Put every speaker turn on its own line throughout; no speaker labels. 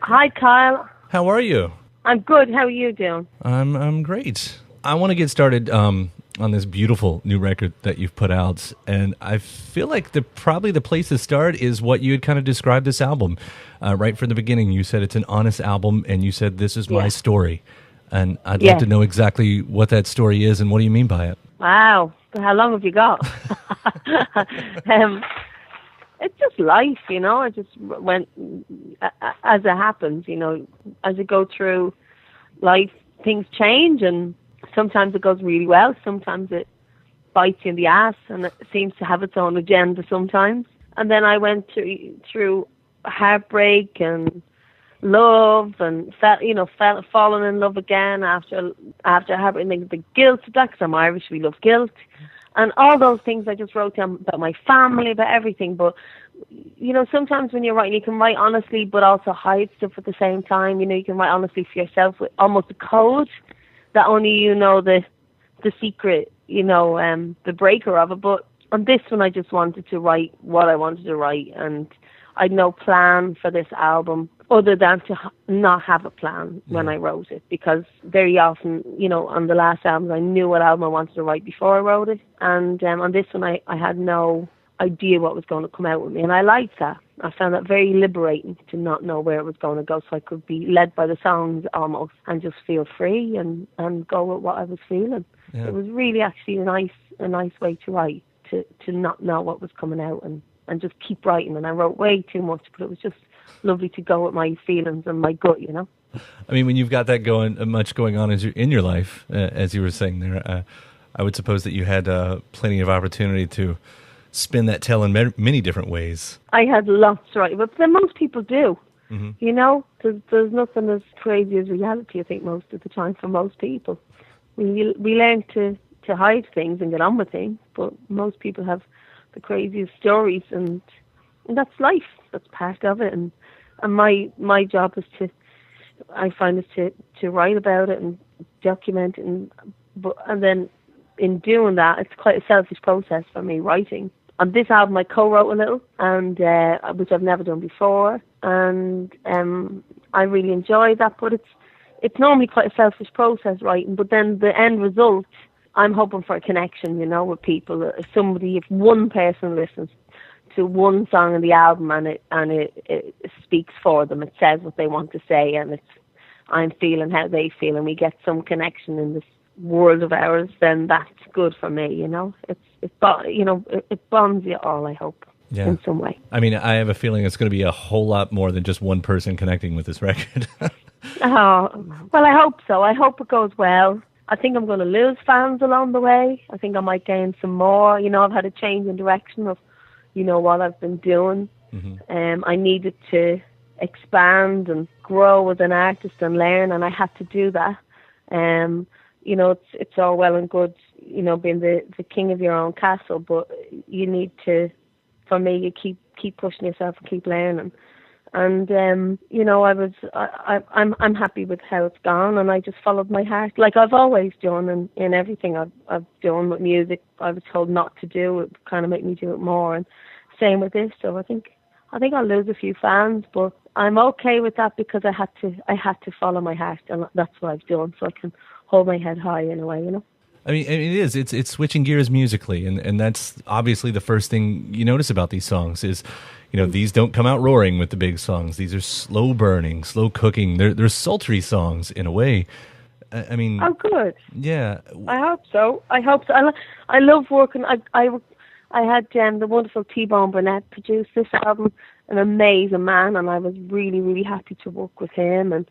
Hi, Kyle.
How are you?
I'm good. How are you doing?
I'm great. I want to get started on this beautiful new record that you've put out, and I feel like probably the place to start is what you had kind of described this album right from the beginning. You said it's an honest album, and you said this is my story, and I'd love to know exactly what that story is and what do you mean by it.
Wow. How long have you got? It's just life, you know. I just went as it happens, you know. As you go through life, things change, and sometimes it goes really well. Sometimes it bites you in the ass, and it seems to have its own agenda sometimes. And then I went through heartbreak and love, and falling in love again after heartbreak. The guilt of that, 'cause I'm Irish, we love guilt. And all those things I just wrote down about my family, about everything. But, you know, sometimes when you're writing, you can write honestly, but also hide stuff at the same time. You know, you can write honestly for yourself with almost a code that only you know the secret, you know, the breaker of it. But on this one, I just wanted to write what I wanted to write. And I had no plan for this album other than to not have a plan when I wrote it, because very often, you know, on the last albums, I knew what album I wanted to write before I wrote it. And on this one, I had no idea what was going to come out with me. And I liked that. I found that very liberating to not know where it was going to go, so I could be led by the songs almost and just feel free and go with what I was feeling. Yeah. It was really actually a nice way to write, to not know what was coming out and just keep writing. And I wrote way too much, but it was just lovely to go with my feelings and my gut, you know.
I mean, when you've got that much going on in your life, as you were saying there, I would suppose that you had plenty of opportunity to spin that tale in many different ways.
I had lots, right, but then most people do. Mm-hmm. You know, there's nothing as crazy as reality, I think, most of the time for most people. We learn to hide things and get on with things, but most people have the craziest stories, and that's life. That's part of it, and my job is to write about it and document it, and then in doing that, it's quite a selfish process for me writing. On this album, I co-wrote a little, and which I've never done before, and I really enjoy that. But it's normally quite a selfish process writing. But then the end result, I'm hoping for a connection, you know, with people. If one person listens to one song in the album and it speaks for them, it says what they want to say, and I'm feeling how they feel, and we get some connection in this world of ours, then that's good for me, you know. It bonds you all, I hope, in some way.
I mean, I have a feeling it's going to be a whole lot more than just one person connecting with this record.
Oh, well, I hope so. I hope it goes well. I think I'm going to lose fans along the way. I think I might gain some more. You know, I've had a change in direction of, you know, what I've been doing. Mm-hmm. I needed to expand and grow as an artist and learn, and I had to do that. You know, it's all well and good, you know, being the king of your own castle, but you need to, for me, you keep pushing yourself and keep learning. And you know, I'm happy with how it's gone, and I just followed my heart, like I've always done in everything I've done with music. I was told not to do it, kind of make me do it more, and same with this. So I think I'll lose a few fans, but I'm okay with that because I had to follow my heart, and that's what I've done, so I can hold my head high in a way, you know.
I mean, it's switching gears musically, and that's obviously the first thing you notice about these songs is, you know, these don't come out roaring with the big songs. These are slow burning, slow cooking. They're sultry songs in a way. I mean,
oh, good.
Yeah,
I hope so. I love working. I had the wonderful T-Bone Burnett produce this album, an amazing man, and I was really, really happy to work with him, and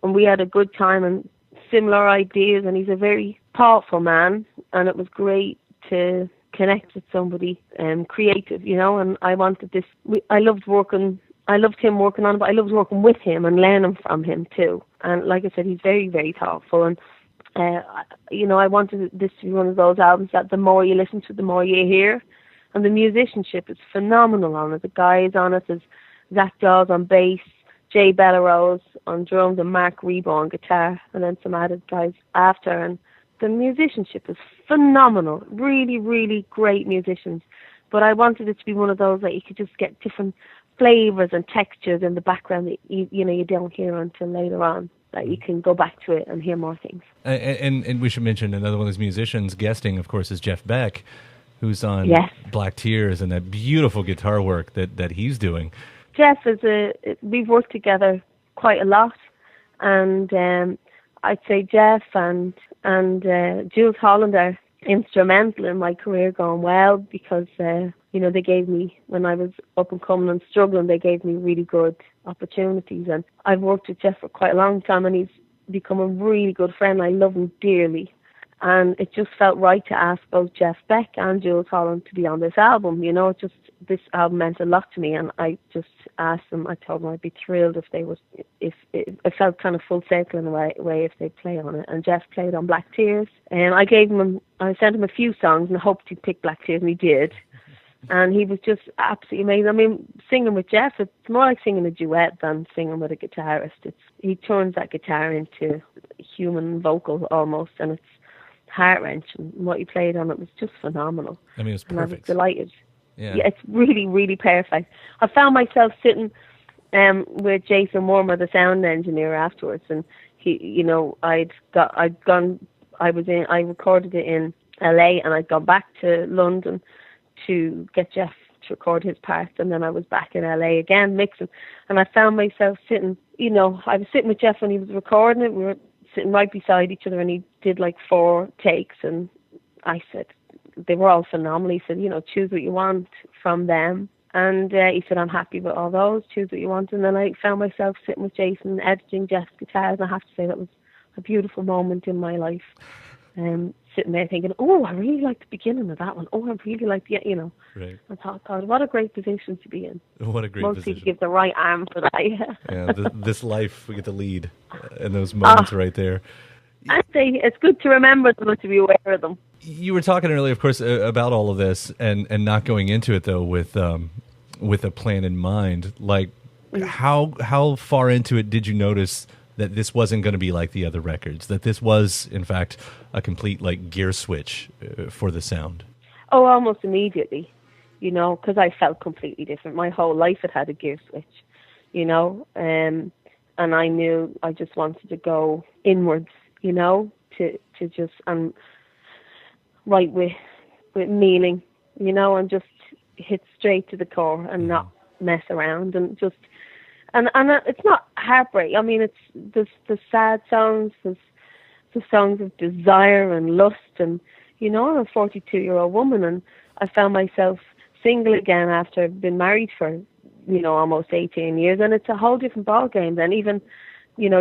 we had a good time and similar ideas, and he's a very thoughtful man, and it was great to connect with somebody creative, you know. And I wanted this. I loved him working on it, but I loved working with him and learning from him too. And like I said, he's very, very thoughtful, and you know, I wanted this to be one of those albums that the more you listen to, the more you hear. And the musicianship is phenomenal on it. The guys on it is Zach Dawes on bass, Jay Bellarose on drums, and Mark Rebo on guitar, and then some added guys after. And the musicianship is phenomenal. Really, really great musicians. But I wanted it to be one of those that you could just get different flavors and textures in the background that you don't hear until later on. That you can go back to it and hear more things.
And we should mention another one of those musicians guesting, of course, is Jeff Beck, who's on Black Tears and that beautiful guitar work that he's doing.
Jeff we've worked together quite a lot, and I'd say Jeff and Jools Holland are instrumental in my career going well, because they gave me, when I was up and coming and struggling, they gave me really good opportunities. And I've worked with Jeff for quite a long time, and he's become a really good friend. I love him dearly. And it just felt right to ask both Jeff Beck and Jools Holland to be on this album. This album meant a lot to me, and I just asked them, I told them I'd be thrilled if it felt kind of full circle in a way if they'd play on it. And Jeff played on Black Tears, and I sent him a few songs and hoped he'd pick Black Tears, and he did. And he was just absolutely amazing. I mean, singing with Jeff, it's more like singing a duet than singing with a guitarist. He turns that guitar into a human vocal almost, and it's heart-wrenching. What he played on it was just phenomenal.
I mean, it was perfect.
And I was delighted.
Yeah,
it's really, really perfect. I found myself sitting with Jason Wormer, the sound engineer, afterwards, and he, I recorded it in LA, and I'd gone back to London to get Jeff to record his part, and then I was back in LA again mixing, and I found myself sitting, I was sitting with Jeff when he was recording it. We were sitting right beside each other, and he did like 4 takes, and I said, they were all phenomenal. He said, choose what you want from them. And he said, I'm happy with all those, choose what you want. And then I found myself sitting with Jason editing Jeff's guitars, and I have to say that was a beautiful moment in my life. Sitting there thinking, I really like the beginning of that one. I really like the,
Right.
I thought, God, what a great position to be in.
What a great
Most
position.
people give the right arm for that,
Yeah, this life, we get to lead in those moments right there.
I'd say it's good to remember them and to be aware of them.
You were talking earlier, of course, about all of this, and not going into it though with a plan in mind. Like, how far into it did you notice that this wasn't going to be like the other records? That this was, in fact, a complete gear switch for the sound?
Oh, almost immediately, because I felt completely different. My whole life had a gear switch, and I knew I just wanted to go inwards, to just write with meaning, and just hit straight to the core and not mess around, and just and it's not heartbreak. I mean, it's the sad songs, there's the songs of desire and lust, and I'm a 42-year-old woman, and I found myself single again after I've been married for almost 18 years, and it's a whole different ball game. Then even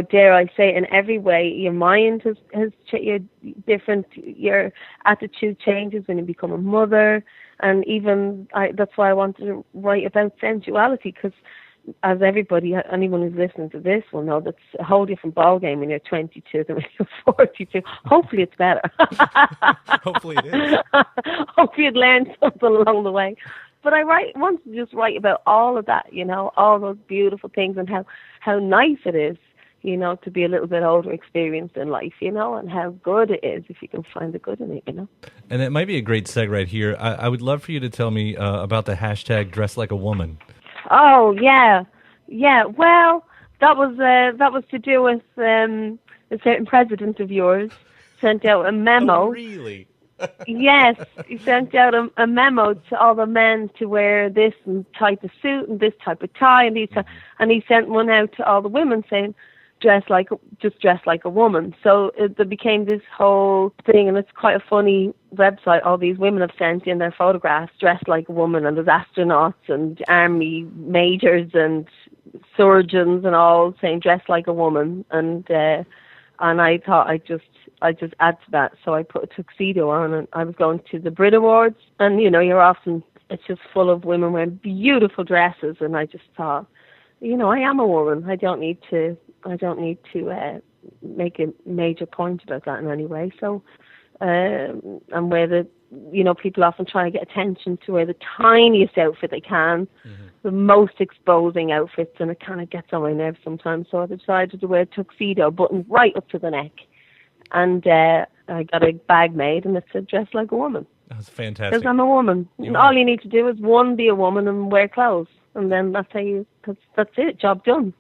dare I say, in every way, your mind has different. Your attitude changes when you become a mother, and even that's why I wanted to write about sensuality, because as anyone who's listening to this will know, that's a whole different ball game when you're 22 than when you're 42. Hopefully, it's better.
Hopefully, it is.
Hopefully, you'd learn something along the way. But I want to just write about all of that, all those beautiful things, and how nice it is, to be a little bit older, experienced in life, and how good it is if you can find the good in it,
And it might be a great segue right here. I would love for you to tell me about the hashtag Dress Like a Woman.
Oh, yeah. Well, that was to do with a certain president of yours sent out a memo.
Oh, really?
Yes, he sent out a memo to all the men to wear this type of suit and this type of tie, and he sent one out to all the women saying, just dress like a woman. So there became this whole thing, and it's quite a funny website. All these women have sent in their photographs dressed like a woman, and there's astronauts and army majors and surgeons and all saying dress like a woman. And I thought I'd just add to that. So I put a tuxedo on, and I was going to the Brit Awards, and it's just full of women wearing beautiful dresses, and I just thought, I am a woman. I don't need to make a major point about that in any way. So, and where people often try to get attention to wear the tiniest outfit they can, the most exposing outfits, and it kind of gets on my nerves sometimes. So I decided to wear a tuxedo, buttoned right up to the neck, and I got a bag made, and it said "Dress Like a Woman."
That was fantastic.
Because I'm a woman. All you need to do is, one, be a woman and wear clothes. and then that's it, job done.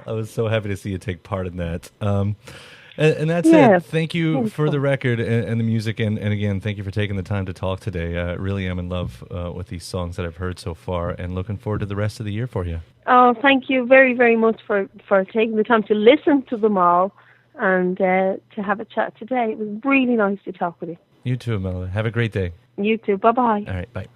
I was so happy to see you take part in that. And that's it. Thank you for the record and the music, and again, thank you for taking the time to talk today. I really am in love with these songs that I've heard so far, and looking forward to the rest of the year for you.
Oh, thank you very, very much for taking the time to listen to them all and to have a chat today. It was really nice to talk with you.
You too, Imelda. Have a great day.
You too. Bye-bye.
All right, bye.